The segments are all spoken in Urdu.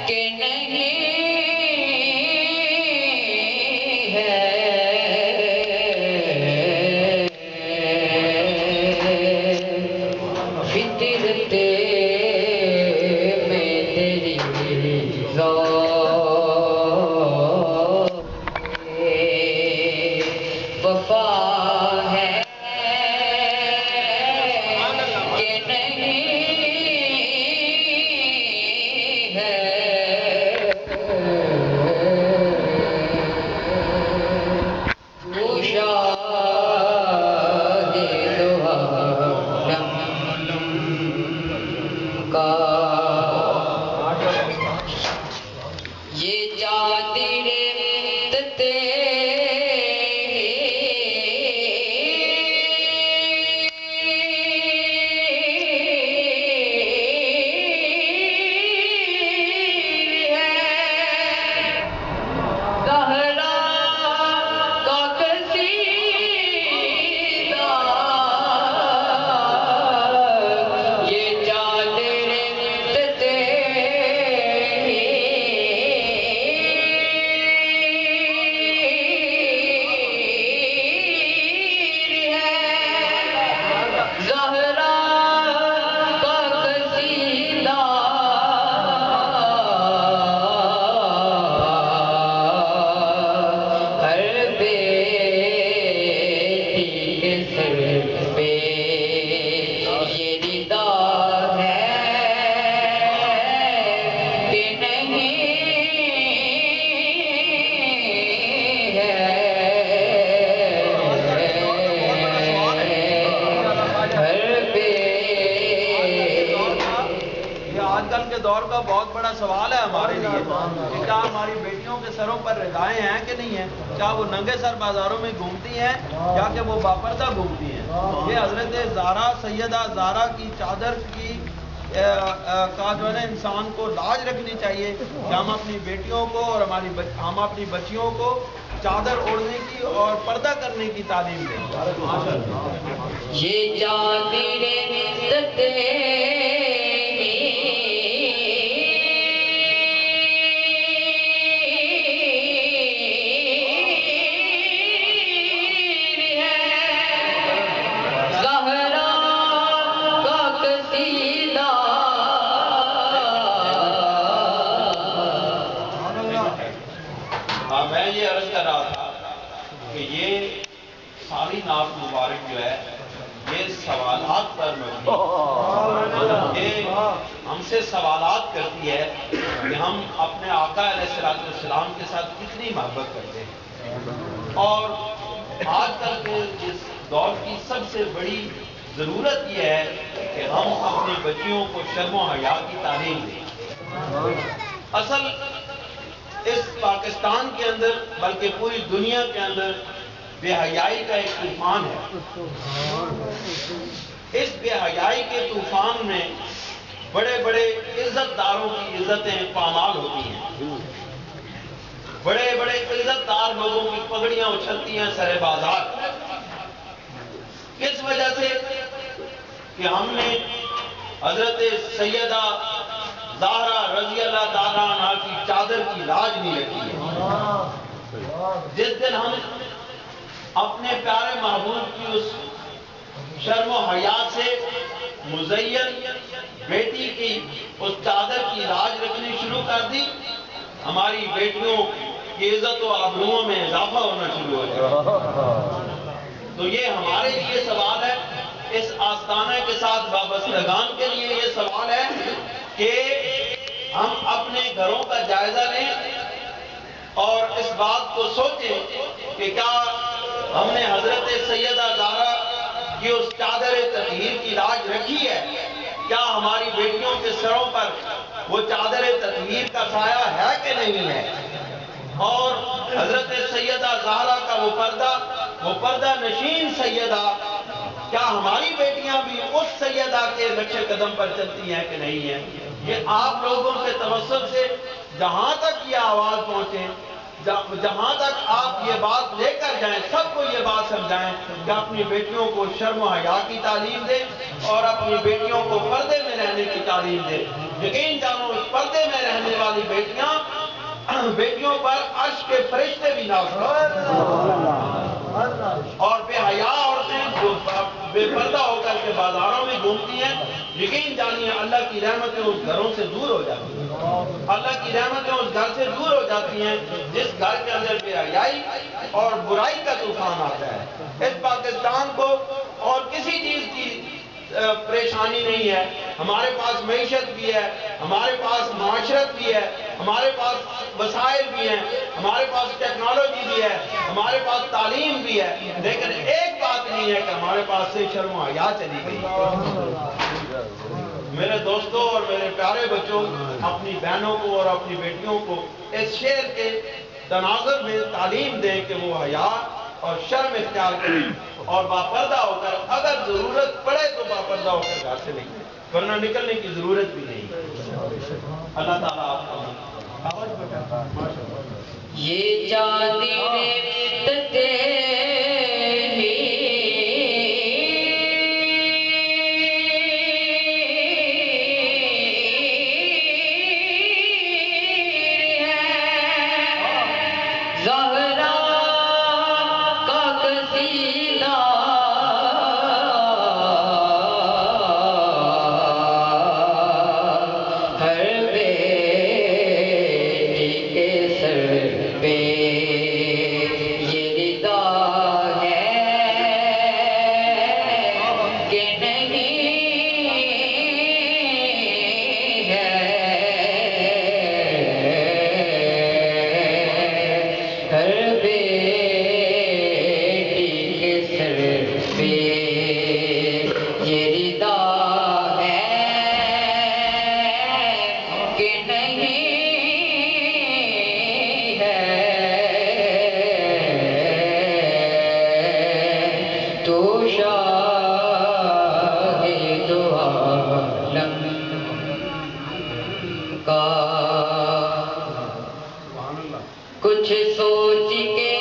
کہ نہیں ہے فطرت میں تیری ذات وفا ہے کہ نہیں ہے تو شاہد دو عالم کا یہ چادر دور کا بہت بڑا سوال ہے ہمارے لیے کہ کیا ہماری بیٹیوں کے سروں پر ردائیں ہیں کہ نہیں ہیں، کیا وہ ننگے سر بازاروں میں گھومتی ہیں یا کہ وہ باپردہ گھومتی ہیں۔ یہ حضرت زہرا، سیدہ زہرا کی چادر کی کا جو ہے نا انسان کو لاج رکھنی چاہیے کہ ہم اپنی بیٹیوں کو اور ہم اپنی بچیوں کو چادر اوڑھنے کی اور پردہ کرنے کی تعلیم دیں۔ یہ چادر عزت میں یہ عرض کر رہا تھا کہ یہ ساری نعت مبارک جو ہے یہ سوالات پر مبنی، یہ ہم سے سوالات کرتی ہے کہ ہم اپنے آقا علیہ السلام کے ساتھ کتنی محبت کرتے ہیں۔ اور آج کل کے اس دور کی سب سے بڑی ضرورت یہ ہے کہ ہم اپنی بچیوں کو شرم و حیا کی تعلیم دیں۔ اصل اس پاکستان کے اندر بلکہ پوری دنیا کے اندر بے حیائی کا ایک طوفان ہے۔ اس بے حیائی کے طوفان میں بڑے بڑے عزت داروں کی عزتیں پامال ہوتی ہیں، بڑے بڑے عزت دار لوگوں کی پگڑیاں اچھلتی ہیں سر بازار۔ کس وجہ سے؟ کہ ہم نے حضرت سیدہ زہرا رضی اللہ تعالیٰ عنہ کی چادر کی لاج نہیں رکھی ہے۔ جس دن ہم اپنے پیارے محبوب کی اس شرم و حیا سے مزین بیٹی کی اس چادر کی لاج رکھنی شروع کر دی، ہماری بیٹیوں کی عزت و آبروؤں میں اضافہ ہونا شروع ہو گیا۔ تو یہ ہمارے لیے سوال ہے، اس آستانہ کے ساتھ وابستگان کے لیے یہ سوال ہے کہ ہم اپنے گھروں کا جائزہ لیں اور اس بات کو سوچیں کہ کیا ہم نے حضرت سیدہ زہرا کی اس چادر تطہیر کی لاج رکھی ہے؟ کیا ہماری بیٹیوں کے سروں پر وہ چادر تطہیر کا سایہ ہے کہ نہیں ہے؟ اور حضرت سیدہ زہرا کا وہ پردہ نشین سیدہ، کیا ہماری بیٹیاں بھی اس سیدہ کے نقش قدم پر چلتی ہیں کہ نہیں ہیں؟ یہ آپ لوگوں کے توسل سے جہاں تک یہ آواز پہنچے، جہاں تک آپ یہ بات لے کر جائیں، سب کو یہ بات سمجھائیں کہ اپنی بیٹیوں کو شرم و حیا کی تعلیم دیں اور اپنی بیٹیوں کو پردے میں رہنے کی تعلیم دیں۔ یقین جانو اس پردے میں رہنے والی بیٹیوں پر عرش کے فرشتے بھی ناز کرتے ہیں، اور بے حیا عورتیں جو بے پردہ ہو کر کے بازاروں میں گھومتی ہیں، یقین جانیے اللہ کی رحمتیں اس گھروں سے دور ہو جاتی ہیں، اللہ کی رحمتیں اس گھر سے دور ہو جاتی ہیں جس گھر کے اندر بے حیائی اور برائی کا طوفان آتا ہے۔ اس پاکستان کو اور کسی چیز کی پریشانی نہیں ہے، ہمارے پاس معیشت بھی ہے، ہمارے پاس معاشرت بھی ہے، ہمارے پاس وسائل بھی ہیں، ہمارے پاس ٹیکنالوجی بھی ہے، ہمارے پاس تعلیم بھی ہے، لیکن ایک بات نہیں ہے کہ ہمارے پاس سے شرم و حیا چلی گئی۔ میرے دوستوں اور میرے پیارے بچوں، اپنی بہنوں کو اور اپنی بیٹیوں کو اس شعر کے تناظر میں تعلیم دیں کہ وہ حیا اور شرم اختیار کریں اور باپردہ ہو کر اگر ضرورت پڑے تو باپردہ ہو کر گھر سے نکلیں، ورنہ نکلنے کی ضرورت بھی نہیں۔ اللہ تعالیٰ آپ کا یہ چادر کچھ سوچ کے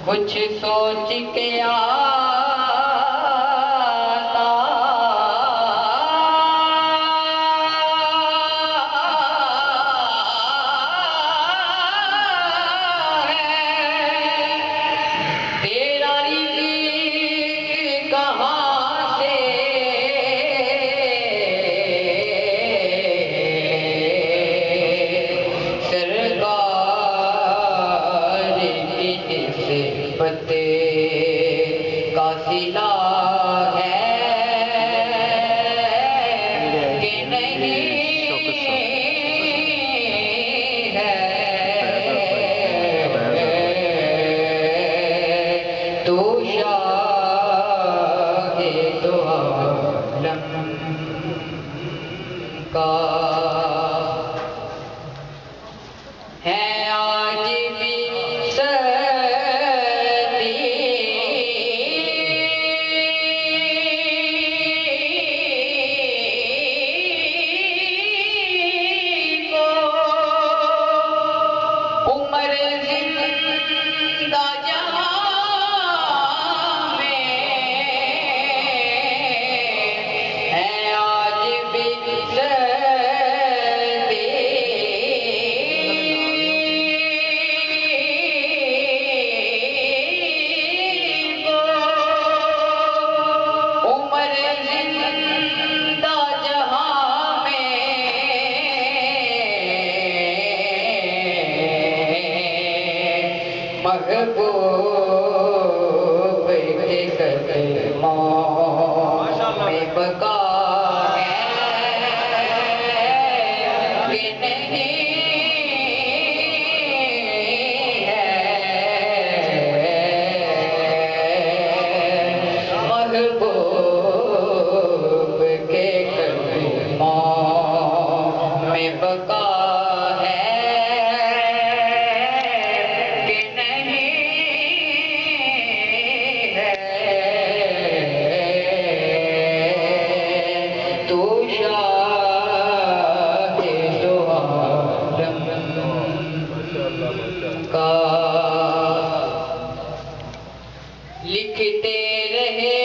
کچھ سوچ کے محبوب کے قدموں میں بقا ہے کہ نہیں ہے، محبوب کے قدموں میں بقا لکھتے رہے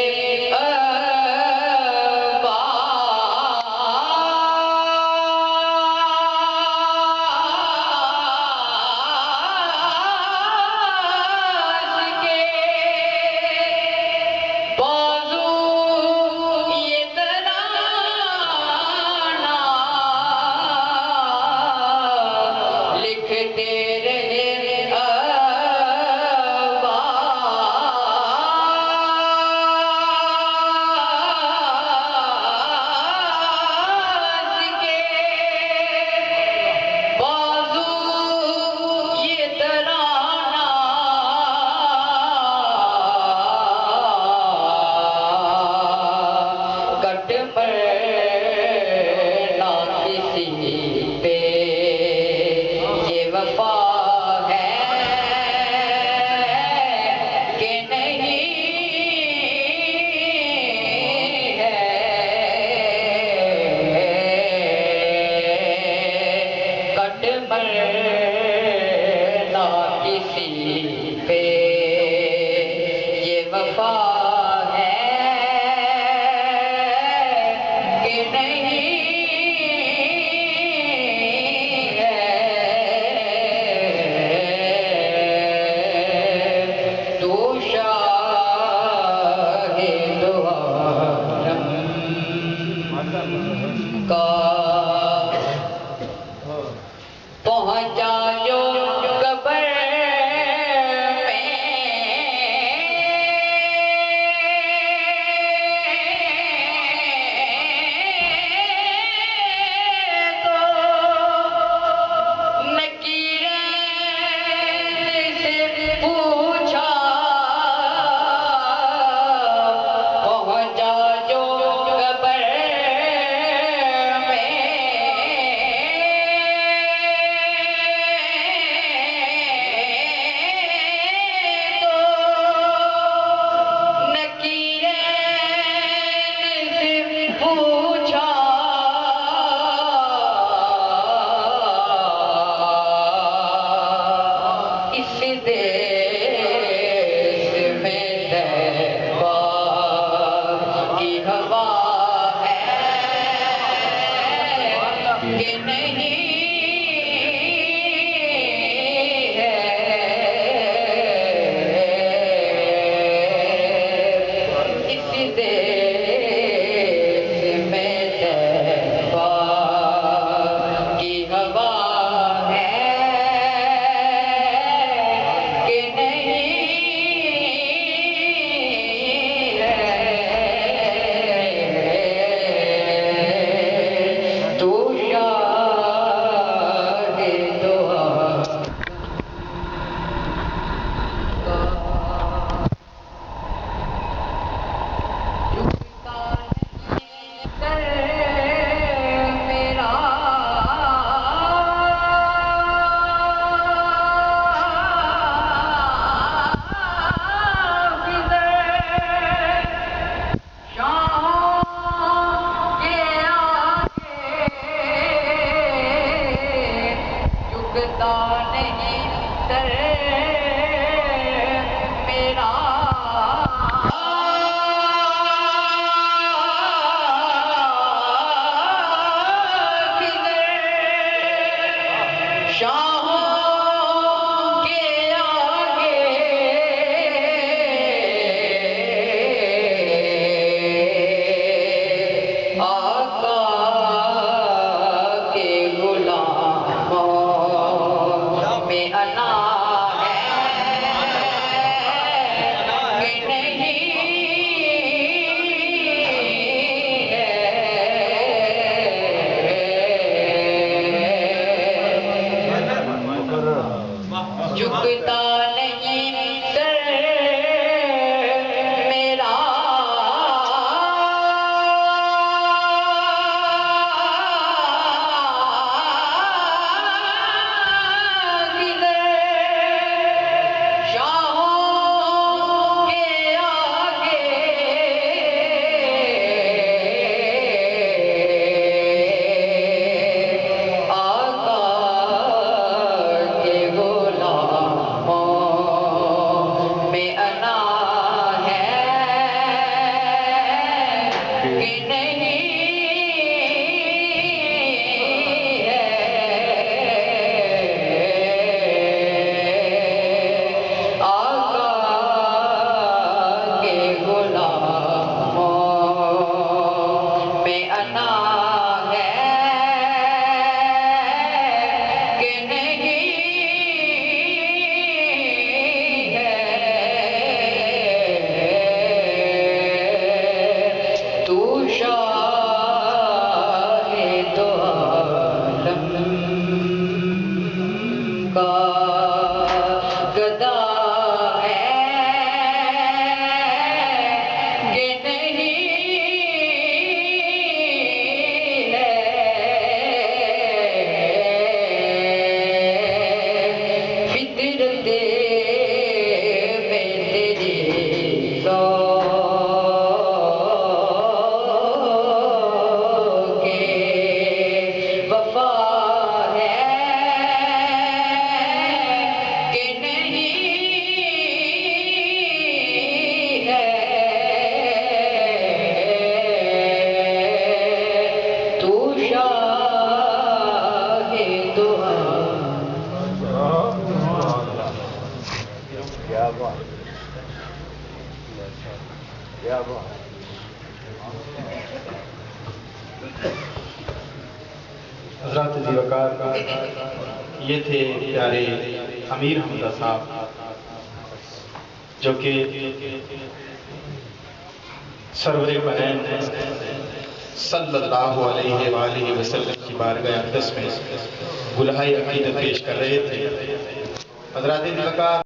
پہنچا جو قبر میں انا ہے جھکتا نہیں سر میرا حضرات ذی وقار، یہ تھے پیارے امیر حمزہ صاحب جو کہ سرور بنین صلی اللہ علیہ وآلہ وسلم کی بارگاہ اقدس میں گلہائے عقیدت پیش کر رہے تھے۔ حضرات ذی وقار،